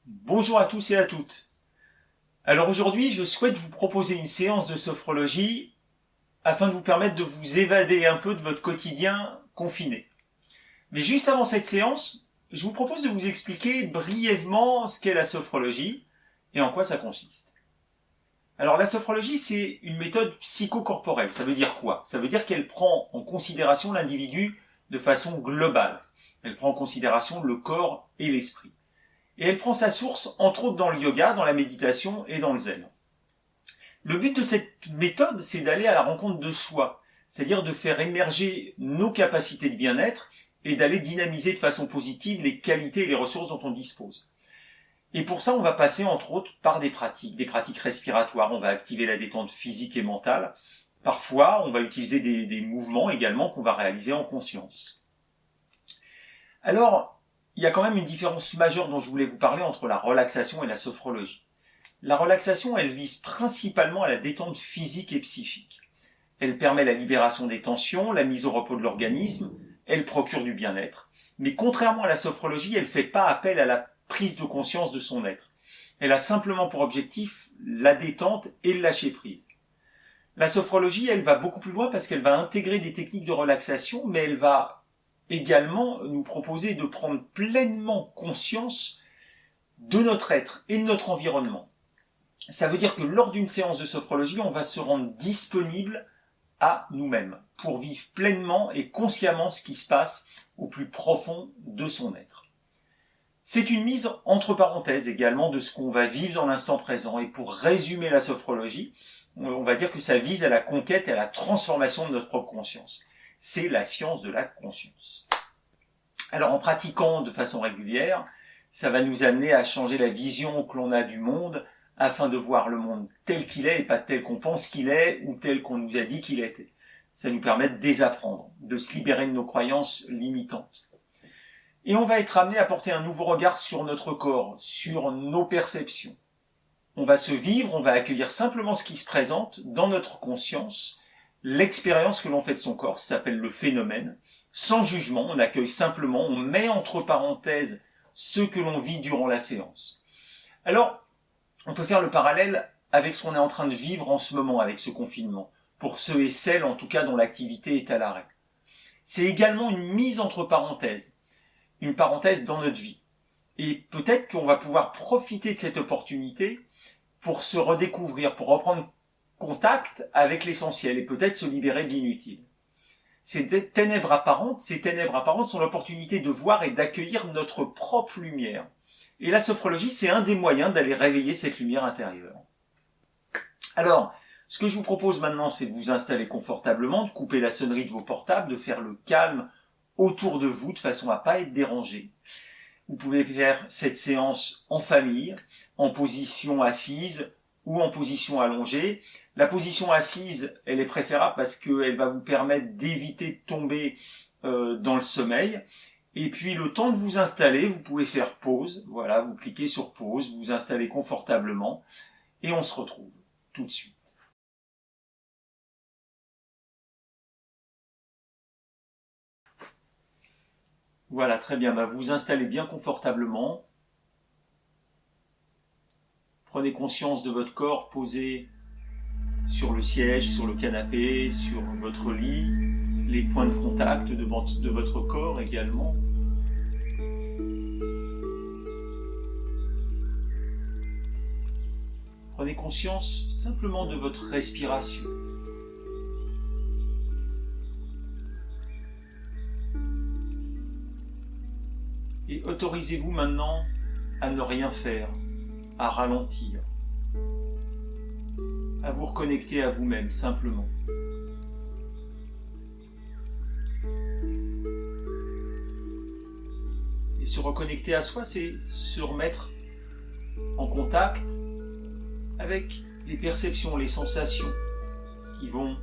Bonjour à tous et à toutes. Alors aujourd'hui, je souhaite vous proposer une séance de sophrologie afin de vous permettre de vous évader un peu de votre quotidien confiné. Mais juste avant cette séance, je vous propose de vous expliquer brièvement ce qu'est la sophrologie et en quoi ça consiste. Alors la sophrologie, c'est une méthode psychocorporelle. Ça veut dire quoi? Ça veut dire qu'elle prend en considération l'individu de façon globale. Elle prend en considération le corps et l'esprit. Et elle prend sa source, entre autres, dans le yoga, dans la méditation et dans le zen. Le but de cette méthode, c'est d'aller à la rencontre de soi, c'est-à-dire de faire émerger nos capacités de bien-être et d'aller dynamiser de façon positive les qualités et les ressources dont on dispose. Et pour ça, on va passer, entre autres, par des pratiques respiratoires. On va activer la détente physique et mentale. Parfois, on va utiliser des mouvements également qu'on va réaliser en conscience. Alors, il y a quand même une différence majeure dont je voulais vous parler entre la relaxation et la sophrologie. La relaxation, elle vise principalement à la détente physique et psychique. Elle permet la libération des tensions, la mise au repos de l'organisme, elle procure du bien-être. Mais contrairement à la sophrologie, elle ne fait pas appel à la prise de conscience de son être. Elle a simplement pour objectif la détente et le lâcher-prise. La sophrologie, elle va beaucoup plus loin parce qu'elle va intégrer des techniques de relaxation, mais elle va également nous proposer de prendre pleinement conscience de notre être et de notre environnement. Ça veut dire que lors d'une séance de sophrologie, on va se rendre disponible à nous-mêmes pour vivre pleinement et consciemment ce qui se passe au plus profond de son être. C'est une mise entre parenthèses également de ce qu'on va vivre dans l'instant présent. Et pour résumer la sophrologie, on va dire que ça vise à la conquête et à la transformation de notre propre conscience. C'est la science de la conscience. Alors en pratiquant de façon régulière, ça va nous amener à changer la vision que l'on a du monde afin de voir le monde tel qu'il est et pas tel qu'on pense qu'il est ou tel qu'on nous a dit qu'il était. Ça nous permet de désapprendre, de se libérer de nos croyances limitantes. Et on va être amené à porter un nouveau regard sur notre corps, sur nos perceptions. On va se vivre, on va accueillir simplement ce qui se présente dans notre conscience, l'expérience que l'on fait de son corps, ça s'appelle le phénomène. Sans jugement, on accueille simplement, on met entre parenthèses ce que l'on vit durant la séance. Alors, on peut faire le parallèle avec ce qu'on est en train de vivre en ce moment avec ce confinement, pour ceux et celles en tout cas dont l'activité est à l'arrêt. C'est également une mise entre parenthèses, une parenthèse dans notre vie. Et peut-être qu'on va pouvoir profiter de cette opportunité pour se redécouvrir, pour reprendre contact avec l'essentiel et peut-être se libérer de l'inutile. Ces ténèbres apparentes sont l'opportunité de voir et d'accueillir notre propre lumière. Et la sophrologie, c'est un des moyens d'aller réveiller cette lumière intérieure. Alors, ce que je vous propose maintenant, c'est de vous installer confortablement, de couper la sonnerie de vos portables, de faire le calme autour de vous de façon à ne pas être dérangé. Vous pouvez faire cette séance en famille, en position assise ou en position allongée. La position assise, elle est préférable parce qu'elle va vous permettre d'éviter de tomber dans le sommeil. Et puis le temps de vous installer, vous pouvez faire pause. Voilà, vous cliquez sur pause, vous vous installez confortablement et on se retrouve tout de suite. Voilà, très bien. Vous vous installez bien confortablement. Prenez conscience de votre corps posé sur le siège, sur le canapé, sur votre lit, les points de contact de votre corps également. Prenez conscience simplement de votre respiration. Et autorisez-vous maintenant à ne rien faire, à ralentir, à vous reconnecter à vous-même simplement. Et se reconnecter à soi, c'est se remettre en contact avec les perceptions, les sensations qui vont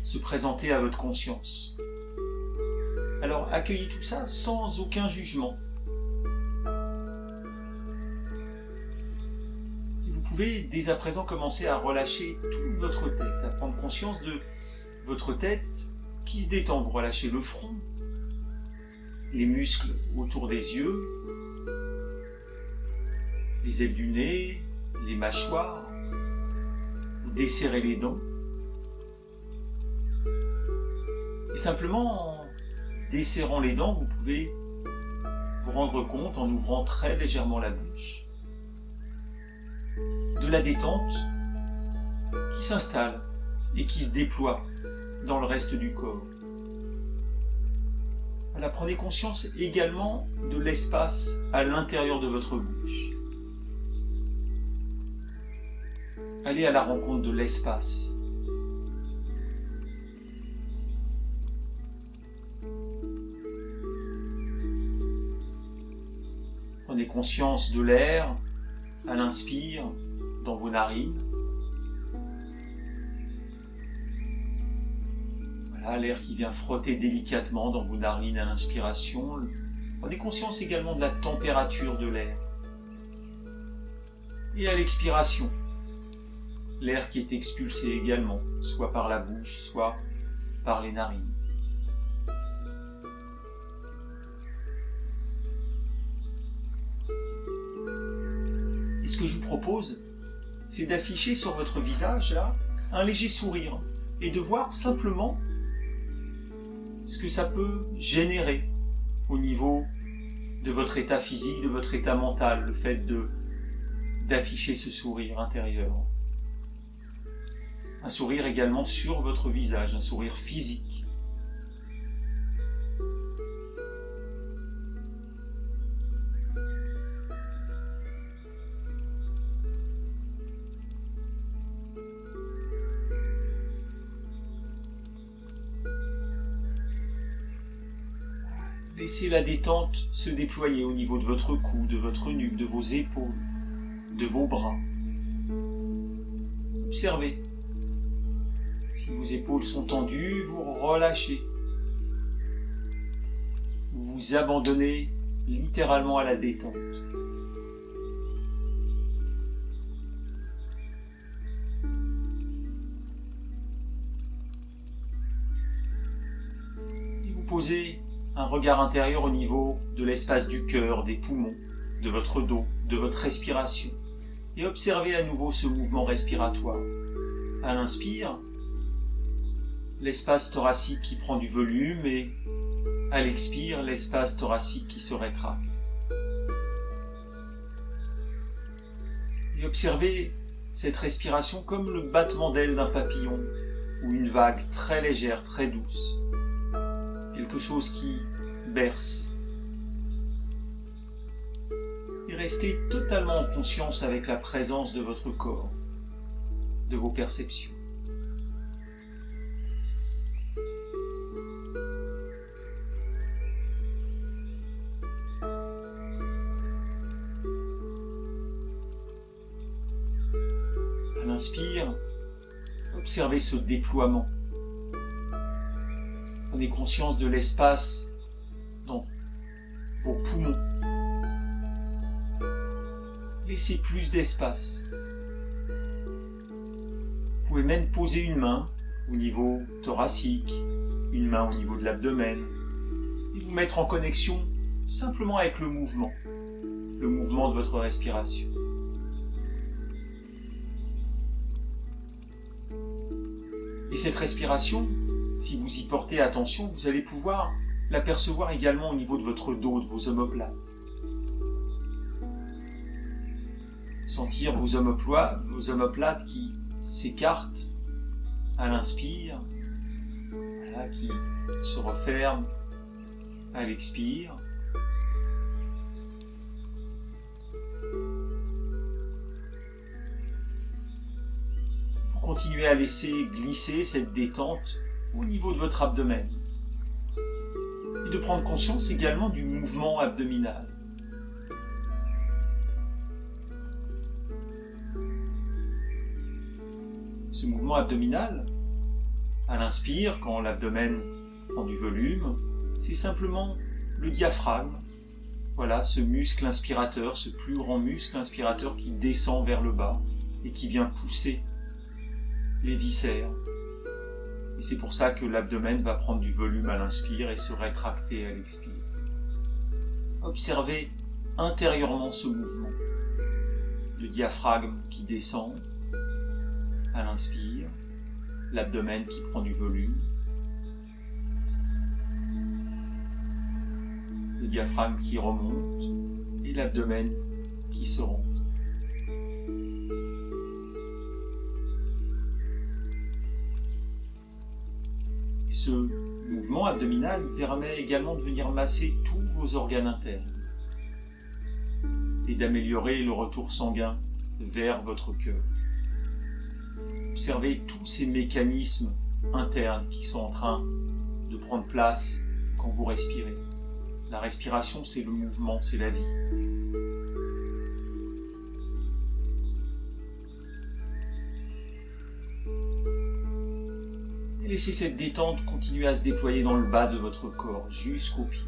se présenter à votre conscience. Alors accueillez tout ça sans aucun jugement. Et vous pouvez dès à présent commencer à relâcher toute votre tête, à prendre conscience de votre tête qui se détend. Vous relâchez le front, les muscles autour des yeux, les ailes du nez, les mâchoires. Vous desserrez les dents. Et simplement, en desserrant les dents, vous pouvez vous rendre compte, en ouvrant très légèrement la bouche, de la détente qui s'installe et qui se déploie dans le reste du corps. Voilà, prenez conscience également de l'espace à l'intérieur de votre bouche. Allez à la rencontre de l'espace. Prenez conscience de l'air à l'inspire dans vos narines. Voilà, l'air qui vient frotter délicatement dans vos narines à l'inspiration. Prenez conscience également de la température de l'air. Et à l'expiration, l'air qui est expulsé également, soit par la bouche, soit par les narines. Et ce que je vous propose, c'est d'afficher sur votre visage, là, un léger sourire, et de voir simplement ce que ça peut générer au niveau de votre état physique, de votre état mental, le fait d'afficher ce sourire intérieur. Un sourire également sur votre visage, un sourire physique. Laissez la détente se déployer au niveau de votre cou, de votre nuque, de vos épaules, de vos bras. Observez. Si vos épaules sont tendues, vous relâchez. Vous vous abandonnez littéralement à la détente. Et vous posez un regard intérieur au niveau de l'espace du cœur, des poumons, de votre dos, de votre respiration. Et observez à nouveau ce mouvement respiratoire. À l'inspire, l'espace thoracique qui prend du volume et à l'expire, l'espace thoracique qui se rétracte. Et observez cette respiration comme le battement d'ailes d'un papillon ou une vague très légère, très douce. Quelque chose qui berce. Et restez totalement en conscience avec la présence de votre corps, de vos perceptions. À l'inspire, observez ce déploiement. Prenez conscience de l'espace dans vos poumons. Laissez plus d'espace. Vous pouvez même poser une main au niveau thoracique, une main au niveau de l'abdomen, et vous mettre en connexion simplement avec le mouvement de votre respiration. Et cette respiration, si vous y portez attention, vous allez pouvoir l'apercevoir également au niveau de votre dos, de vos omoplates. Sentir vos omoplates qui s'écartent à l'inspire, voilà, qui se referment à l'expire. Vous continuez à laisser glisser cette détente au niveau de votre abdomen et de prendre conscience également du mouvement abdominal. Ce mouvement abdominal, à l'inspire, quand l'abdomen prend du volume, c'est simplement le diaphragme. Voilà, ce muscle inspirateur, ce plus grand muscle inspirateur qui descend vers le bas et qui vient pousser les viscères. Et c'est pour ça que l'abdomen va prendre du volume à l'inspire et se rétracter à l'expire. Observez intérieurement ce mouvement. le diaphragme qui descend à l'inspire, l'abdomen qui prend du volume, le diaphragme qui remonte et l'abdomen qui se rond. Ce mouvement abdominal permet également de venir masser tous vos organes internes et d'améliorer le retour sanguin vers votre cœur. Observez tous ces mécanismes internes qui sont en train de prendre place quand vous respirez. La respiration, c'est le mouvement, c'est la vie. Et laissez cette détente continuer à se déployer dans le bas de votre corps, jusqu'aux pieds.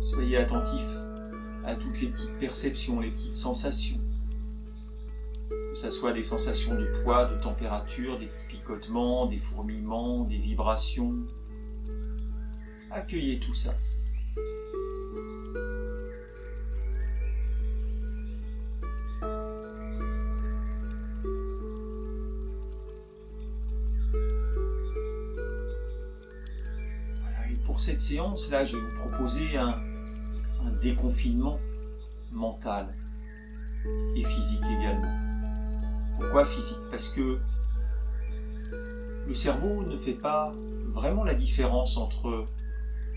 Soyez attentif à toutes les petites perceptions, les petites sensations. Que ce soit des sensations de poids, de température, des petits picotements, des fourmillements, des vibrations. Accueillez tout ça. Voilà, et pour cette séance-là, je vais vous proposer un déconfinement mental et physique également. Pourquoi physique? Parce que le cerveau ne fait pas vraiment la différence entre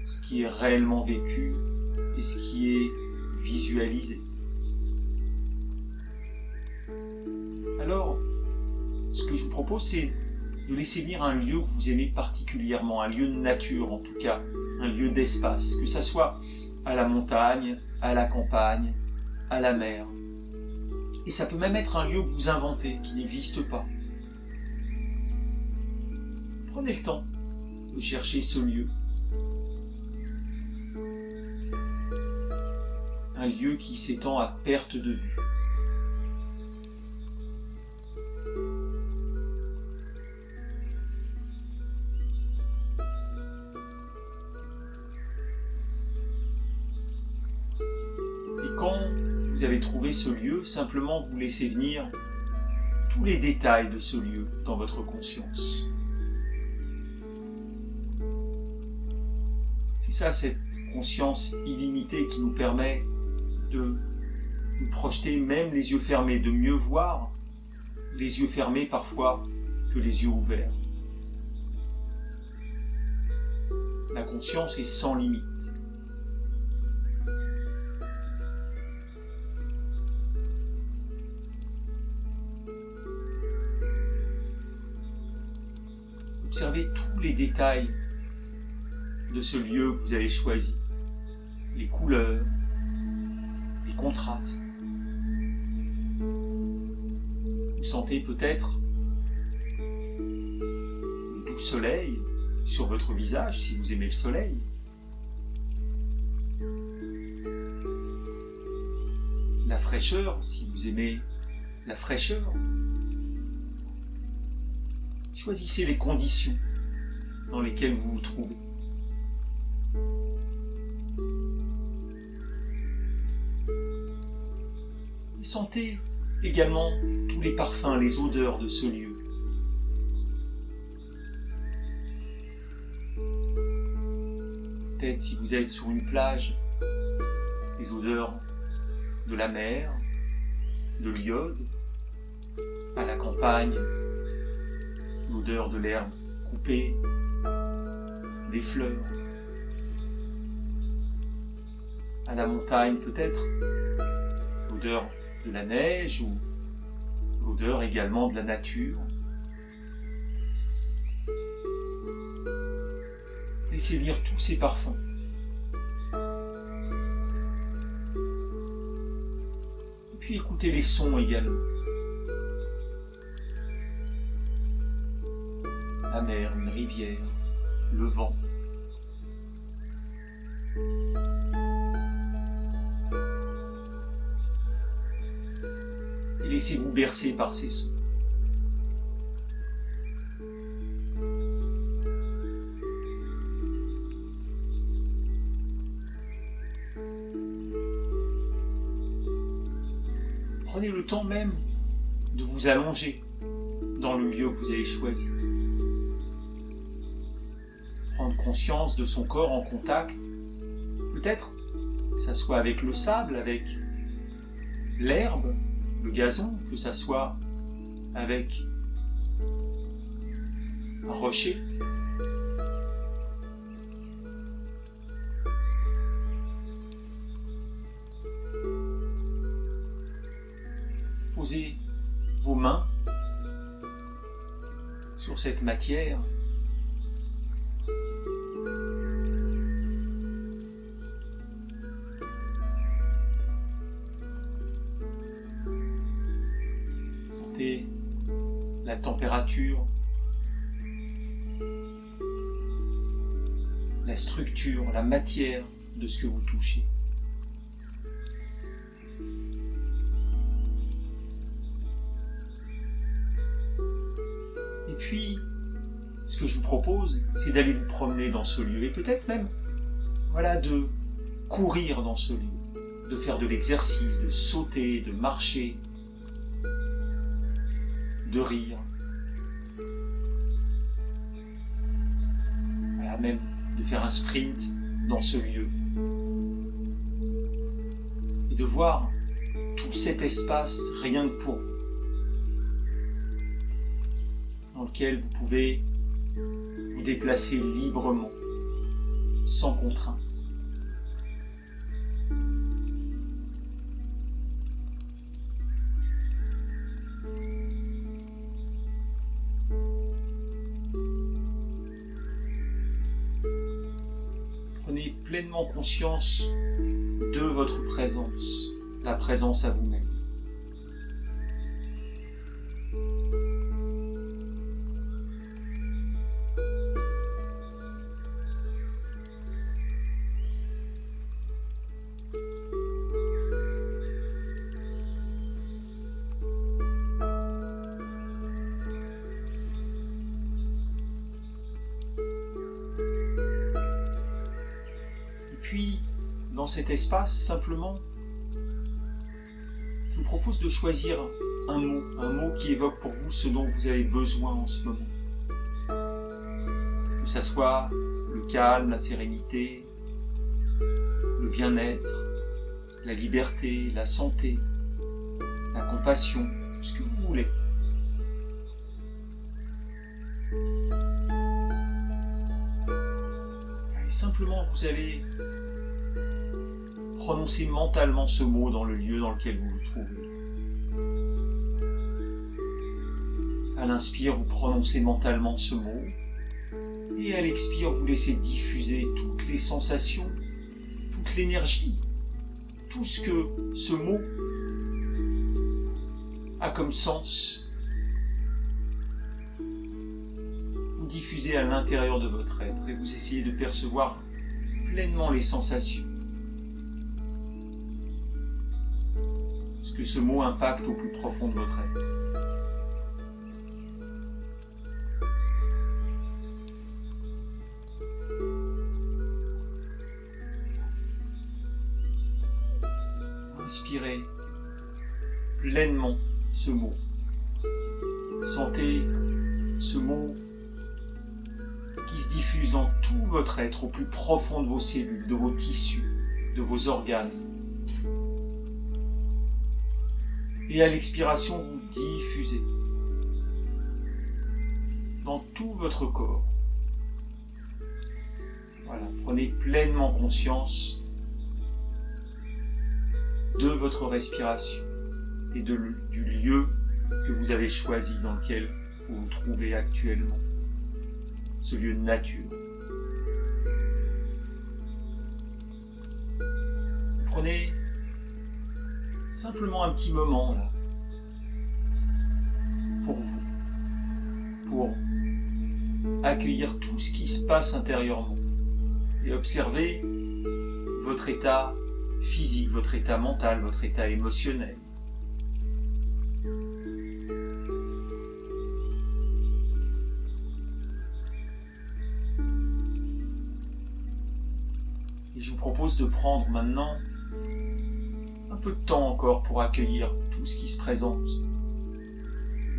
ce qui est réellement vécu et ce qui est visualisé. Alors, ce que je vous propose, c'est de laisser venir un lieu que vous aimez particulièrement, un lieu de nature en tout cas, un lieu d'espace, que ça soit à la montagne, à la campagne, à la mer. Et ça peut même être un lieu que vous inventez, qui n'existe pas. Prenez le temps de chercher ce lieu. Un lieu qui s'étend à perte de vue. Quand vous avez trouvé ce lieu, simplement vous laissez venir tous les détails de ce lieu dans votre conscience. C'est ça, cette conscience illimitée qui nous permet de nous projeter, même les yeux fermés, de mieux voir les yeux fermés parfois que les yeux ouverts. La conscience est sans limite. Observez tous les détails de ce lieu que vous avez choisi, les couleurs, les contrastes. Vous sentez peut-être le doux soleil sur votre visage, si vous aimez le soleil. La fraîcheur, si vous aimez la fraîcheur. Choisissez les conditions dans lesquelles vous vous trouvez. Et sentez également tous les parfums, les odeurs de ce lieu. Peut-être si vous êtes sur une plage, les odeurs de la mer, de l'iode, à la campagne, l'odeur de l'herbe coupée, des fleurs. À la montagne peut-être, l'odeur de la neige ou l'odeur également de la nature. Laissez venir tous ces parfums. Et puis écoutez les sons également. La mer, une rivière, le vent. Et laissez-vous bercer par ces sons. Prenez le temps même de vous allonger dans le lieu que vous avez choisi. Prendre conscience de son corps en contact, peut-être que ça soit avec le sable, avec l'herbe, le gazon, que ça soit avec un rocher. Posez vos mains sur cette matière. Sentez la température, la structure, la matière de ce que vous touchez. Et puis, ce que je vous propose, c'est d'aller vous promener dans ce lieu et peut-être même, voilà, de courir dans ce lieu, de faire de l'exercice, de sauter, de marcher, de rire. Voilà, même de faire un sprint dans ce lieu. Et de voir tout cet espace rien que pour vous, dans lequel vous pouvez vous déplacer librement, sans contrainte. Prenez pleinement conscience de votre présence, la présence à vous-même. Puis, dans cet espace, simplement, je vous propose de choisir un mot qui évoque pour vous ce dont vous avez besoin en ce moment. Que ce soit le calme, la sérénité, le bien-être, la liberté, la santé, la compassion, ce que vous voulez. Et simplement, vous allez prononcer mentalement ce mot dans le lieu dans lequel vous vous trouvez. À l'inspire, vous prononcez mentalement ce mot, et à l'expire, vous laissez diffuser toutes les sensations, toute l'énergie, tout ce que ce mot a comme sens. Vous diffusez à l'intérieur de votre être et vous essayez de percevoir pleinement les sensations. Ce que ce mot impacte au plus profond de votre être. Inspirez pleinement ce mot. Sentez ce mot qui se diffuse dans tout votre être, au plus profond de vos cellules, de vos tissus, de vos organes. Et à l'expiration, vous diffusez dans tout votre corps. Voilà, prenez pleinement conscience de votre respiration et du lieu que vous avez choisi dans lequel vous vous trouvez actuellement, ce lieu de nature. Prenez simplement un petit moment là, pour vous, pour accueillir tout ce qui se passe intérieurement et observer votre état physique, votre état mental, votre état émotionnel. Et je vous propose de prendre maintenant un peu de temps encore pour accueillir tout ce qui se présente.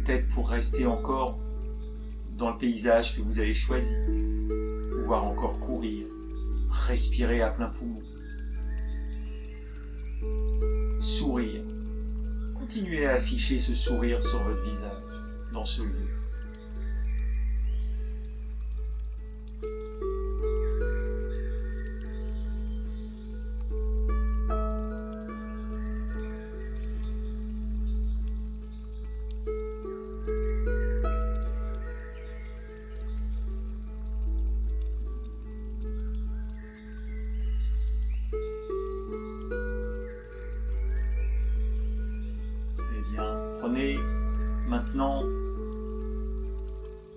Peut-être pour rester encore dans le paysage que vous avez choisi. Pouvoir encore courir, respirer à plein poumon. Sourire. Continuez à afficher ce sourire sur votre visage, dans ce lieu. Prenez maintenant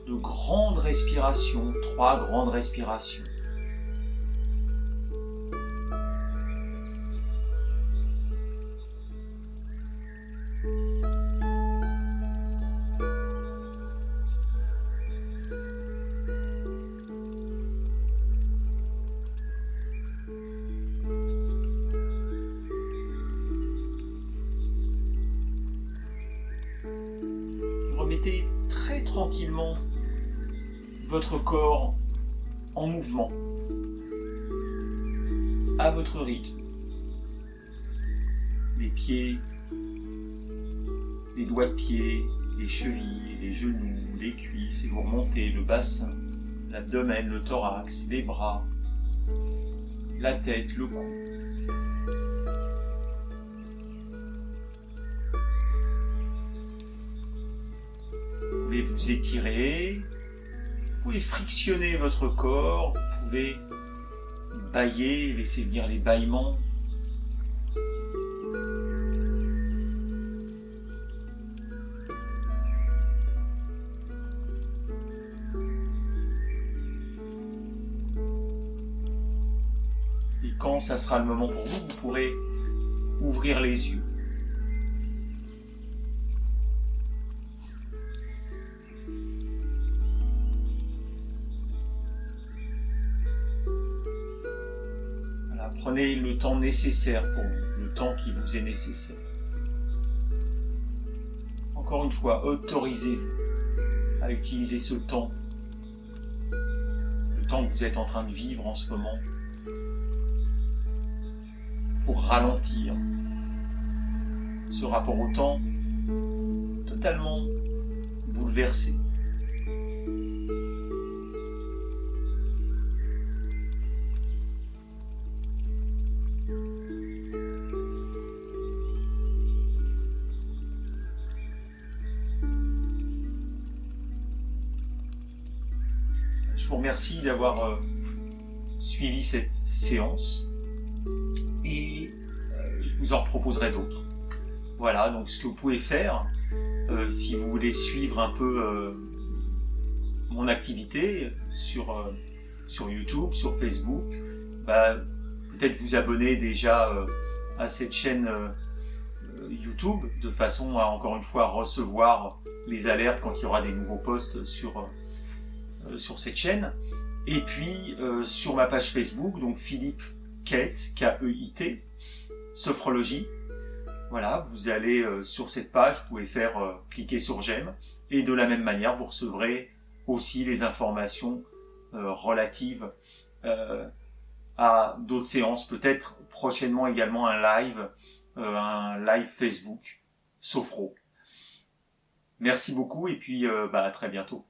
de grandes respirations, 3 grandes respirations. Remettez très tranquillement votre corps en mouvement, à votre rythme. Les pieds, les doigts de pied, les chevilles, les genoux, les cuisses, et vous remontez le bassin, l'abdomen, le thorax, les bras, la tête, le cou. Vous pouvez vous étirer, vous pouvez frictionner votre corps, vous pouvez bâiller, laisser venir les bâillements. Et quand ça sera le moment pour vous, vous pourrez ouvrir les yeux. Prenez le temps nécessaire pour vous, le temps qui vous est nécessaire. Encore une fois, autorisez-vous à utiliser ce temps, le temps que vous êtes en train de vivre en ce moment, pour ralentir ce rapport au temps totalement bouleversé. Je vous remercie d'avoir suivi cette séance et je vous en proposerai d'autres. Voilà, donc ce que vous pouvez faire, si vous voulez suivre un peu mon activité sur YouTube, sur Facebook, peut-être vous abonner déjà à cette chaîne YouTube, de façon à encore une fois recevoir les alertes quand il y aura des nouveaux posts sur cette chaîne, et puis sur ma page Facebook, donc Philippe Keit, K-E-I-T, Sophrologie. Voilà, vous allez sur cette page, vous pouvez faire cliquer sur j'aime, et de la même manière, vous recevrez aussi les informations relatives à d'autres séances, peut-être prochainement également un live Facebook, Sophro. Merci beaucoup, et puis à très bientôt.